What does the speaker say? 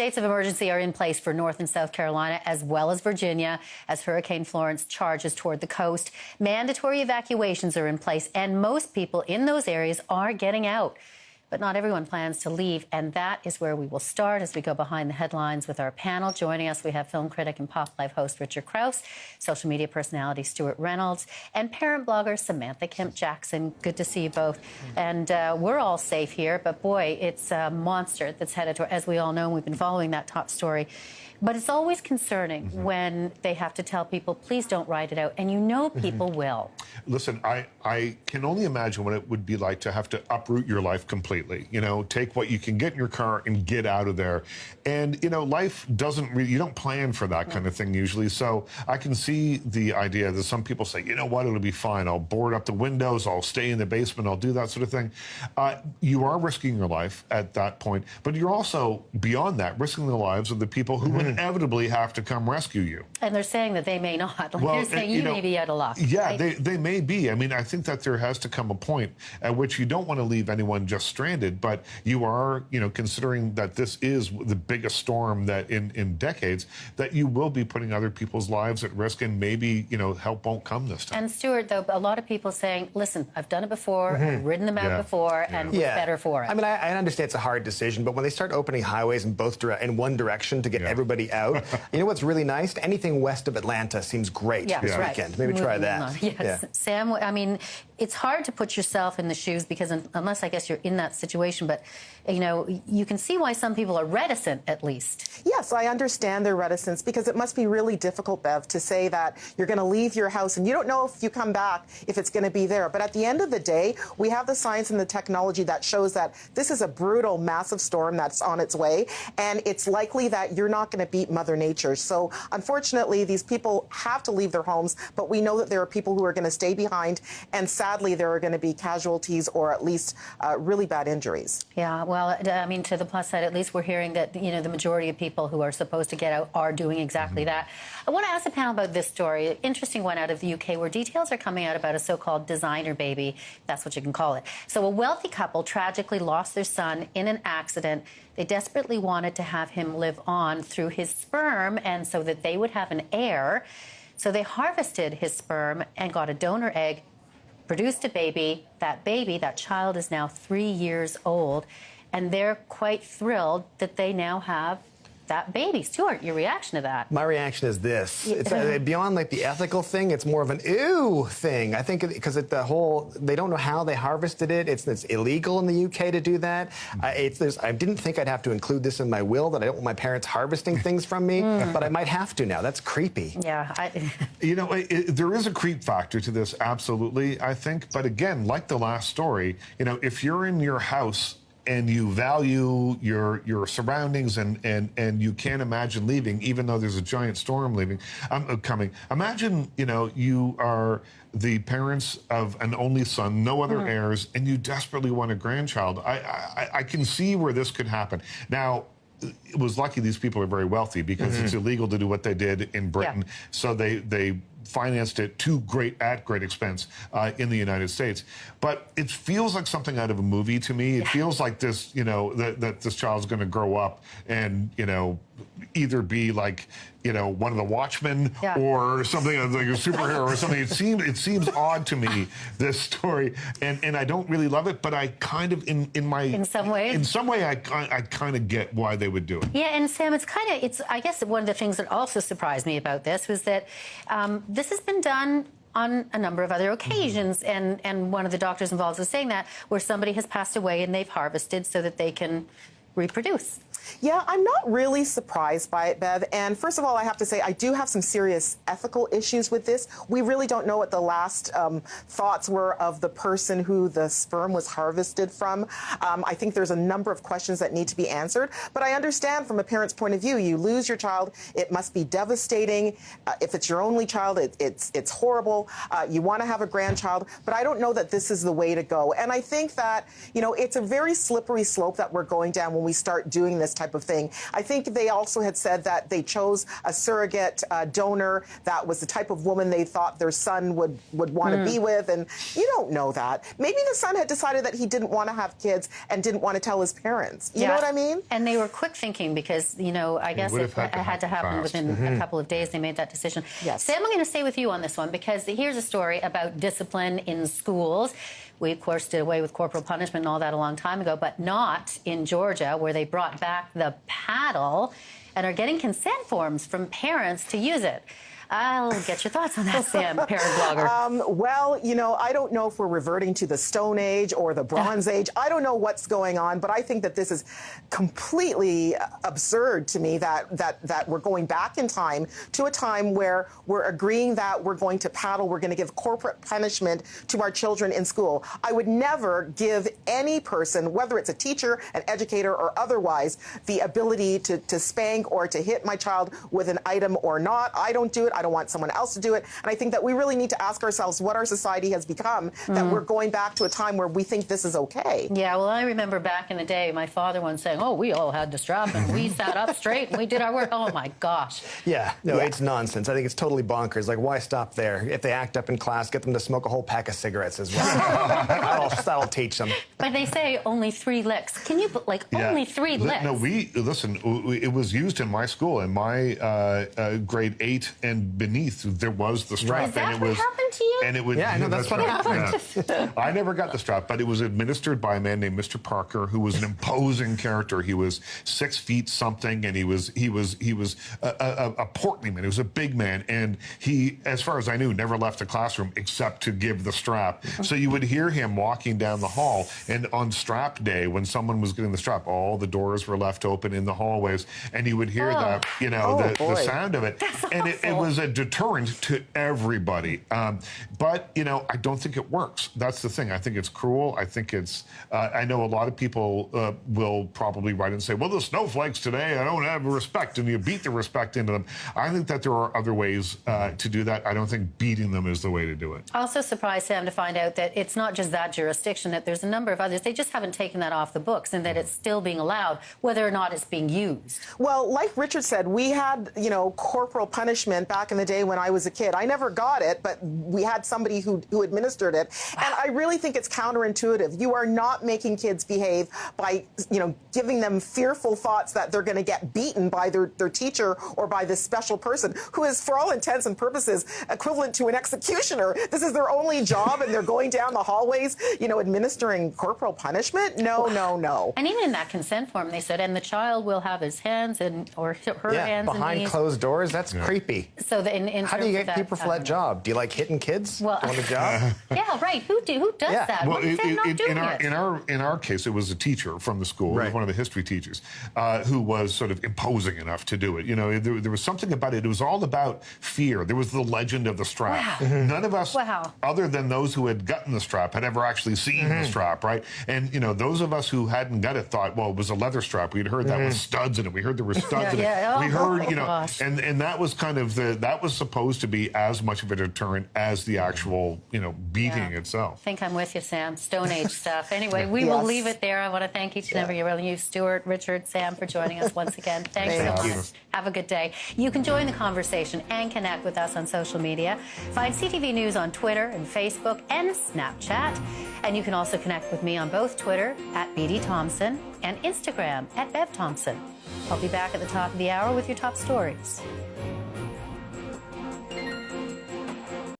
States of emergency are in place for North and South Carolina, as well as Virginia, as Hurricane Florence charges toward the coast. Mandatory evacuations are in place, and most people in those areas are getting out. But not everyone plans to leave, and that is where we will start as we go behind the headlines with our panel. Joining us, we have film critic and Pop Life host Richard Crouse, social media personality Stewart Reynolds, and parent blogger Samantha Kemp-Jackson. Good to see you both. And we're all safe here, but boy, it's a monster that's headed to, as we all know, we've been following that top story. But it's always concerning when they have to tell people, please don't ride it out. And you know people will. Listen, I can only imagine what it would be like to have to uproot your life completely. You know, take what you can get in your car and get out of there. And, you know, life doesn't really, you don't plan for that kind of thing usually. So I can see the idea that some people say, you know what, it'll be fine. I'll board up the windows. I'll stay in the basement. I'll do that sort of thing. You are risking your life at that point. But you're also, beyond that, risking the lives of the people who would inevitably have to come rescue you. And they're saying that they may not. Like they're saying you may be out of luck. Yeah, right? they may be. I mean, I think that there has to come a point at which you don't want to leave anyone just stranded, but you are, you know, considering that this is the biggest storm that in decades, that you will be putting other people's lives at risk, and maybe, you know, help won't come this time. And Stewart, though, a lot of people saying, listen, I've done it before, I've ridden them out before, and we're better for it. I mean, I understand it's a hard decision, but when they start opening highways in one direction to get everybody out, you know what's really nice? Anything west of Atlanta seems great this weekend. Maybe try that. Yes. Sam, I mean, it's hard to put yourself in the shoes because unless I guess you're in that situation, but, you know, you can see why some people are reticent, at least. Yes, I understand their reticence because it must be really difficult, Bev, to say that you're going to leave your house and you don't know if you come back, if it's going to be there. But at the end of the day, we have the science and the technology that shows that this is a brutal, massive storm that's on its way, and it's likely that you're not going to beat Mother Nature. So, unfortunately, these people have to leave their homes, but we know that there are people who are going to stay behind, and sadly, there are going to be casualties or at least really bad injuries. Yeah, well, I mean, to the plus side, at least we're hearing that, you know, the majority of people who are supposed to get out are doing exactly that. I want to ask the panel about this story, an interesting one out of the UK, where details are coming out about a so-called designer baby, if that's what you can call it. So a wealthy couple tragically lost their son in an accident. They desperately wanted to have him live on through his sperm, and so that they would have an heir. So they harvested his sperm and got a donor egg, produced a baby. That child is now 3 years old, and they're quite thrilled that they now have that baby. Stewart, your reaction to that? My reaction is this. It's beyond like the ethical thing. It's more of an ew thing. I think because they don't know how they harvested it. It's illegal in the UK to do that. I didn't think I'd have to include this in my will, that I don't want my parents harvesting things from me, but I might have to now. That's creepy. Yeah. You know, there is a creep factor to this, absolutely, I think. But again, like the last story, you know, if you're in your house and you value your surroundings and you can't imagine leaving, even though there's a giant storm coming. Imagine, you know, you are the parents of an only son, no other heirs, and you desperately want a grandchild. I can see where this could happen. Now, it was lucky these people are very wealthy because it's illegal to do what they did in Britain. Yeah. So they financed it at great expense in the United States. But it feels like something out of a movie to me. It feels like this, you know, that this child's going to grow up and, you know, either be like, you know, one of the Watchmen or something like a superhero or something. It seems odd to me, this story, and I don't really love it, but I kind of in some way I kind of get why they would do it. Yeah, and Sam, I guess one of the things that also surprised me about this was that this has been done on a number of other occasions, and one of the doctors involved was saying that where somebody has passed away and they've harvested so that they can reproduce. Yeah, I'm not really surprised by it, Bev. And first of all, I have to say I do have some serious ethical issues with this. We really don't know what the last thoughts were of the person who the sperm was harvested from. I think there's a number of questions that need to be answered. But I understand from a parent's point of view, you lose your child, it must be devastating. If it's your only child, it's horrible. You want to have a grandchild, but I don't know that this is the way to go. And I think that, you know, it's a very slippery slope that we're going down when we start doing this. this type of thing. I think they also had said that they chose a surrogate donor that was the type of woman they thought their son would want to be with, and you don't know that. Maybe the son had decided that he didn't want to have kids and didn't want to tell his parents. You know what I mean? And they were quick thinking because, you know, I guess it had to happen within a couple of days. They made that decision. Yes. Sam, I'm going to stay with you on this one because here's a story about discipline in schools. We, of course, did away with corporal punishment and all that a long time ago, but not in Georgia, where they brought back the paddle and are getting consent forms from parents to use it. I'll get your thoughts on that, Sam, parent blogger. Well, you know, I don't know if we're reverting to the Stone Age or the Bronze Age. I don't know what's going on, but I think that this is completely absurd to me that we're going back in time to a time where we're agreeing that we're going to paddle, we're going to give corporate punishment to our children in school. I would never give any person, whether it's a teacher, an educator, or otherwise, the ability to spank or to hit my child with an item or not. I don't do it. I don't want someone else to do it. And I think that we really need to ask ourselves what our society has become, that we're going back to a time where we think this is okay. Yeah, well, I remember back in the day, my father once saying, oh, we all had to strap and we sat up straight and we did our work. Oh, my gosh. Yeah, no, it's nonsense. I think it's totally bonkers. Like, why stop there? If they act up in class, get them to smoke a whole pack of cigarettes as well. that'll teach them. But they say only 3 licks. Can you, like, only 3 licks? No, it was used in my school, in my grade 8 and beneath, there was the strap. Is that and what happened to you? And it would, yeah, I know that's what happened. Yeah. I never got the strap, but it was administered by a man named Mr. Parker, who was an imposing character. He was 6 feet something, and he was a portly man. He was a big man, and he, as far as I knew, never left the classroom except to give the strap. So you would hear him walking down the hall, and on strap day, when someone was getting the strap, all the doors were left open in the hallways, and you would hear the sound of it. That's and it was a deterrent to everybody. But, you know, I don't think it works. That's the thing. I think it's cruel. I think it's, I know a lot of people will probably write and say, well, the snowflakes today, I don't have respect, and you beat the respect into them. I think that there are other ways to do that. I don't think beating them is the way to do it. Also surprised, Sam, to find out that it's not just that jurisdiction, that there's a number of others. They just haven't taken that off the books, and that it's still being allowed, whether or not it's being used. Well, like Richard said, we had, you know, corporal punishment back in the day when I was a kid. I never got it, but we had somebody who administered it. And I really think it's counterintuitive. You are not making kids behave by, you know, giving them fearful thoughts that they're going to get beaten by their teacher or by this special person who is, for all intents and purposes, equivalent to an executioner. This is their only job, and they're going down the hallways, you know, administering corporal punishment? No, no, no. And even in that consent form, they said, and the child will have his hands or her hands behind closed doors. That's creepy. So how do you get people for that job? Do you like hitting kids? Well, on the job? Yeah, right. Who does that? Well, in our case, it was a teacher from the school, right. It was one of the history teachers, who was sort of imposing enough to do it. You know, there was something about it. It was all about fear. There was the legend of the strap. Wow. None of us, other than those who had gotten the strap, had ever actually seen the strap, right? And, you know, those of us who hadn't got it thought, well, it was a leather strap. We'd heard that with studs in it. We heard there were studs in it. We heard, you know, and that was kind of that was supposed to be as much of a deterrent as the actual, you know, beating itself. I think I'm with you, Sam. Stone Age stuff. Anyway, we will leave it there. I want to thank each and every one of you, Stuart, Richard, Sam, for joining us once again. Thanks so much. Have a good day. You can join the conversation and connect with us on social media. Find CTV News on Twitter and Facebook and Snapchat. And you can also connect with me on both Twitter @BD Thompson and Instagram @Bev Thompson. I'll be back at the top of the hour with your top stories.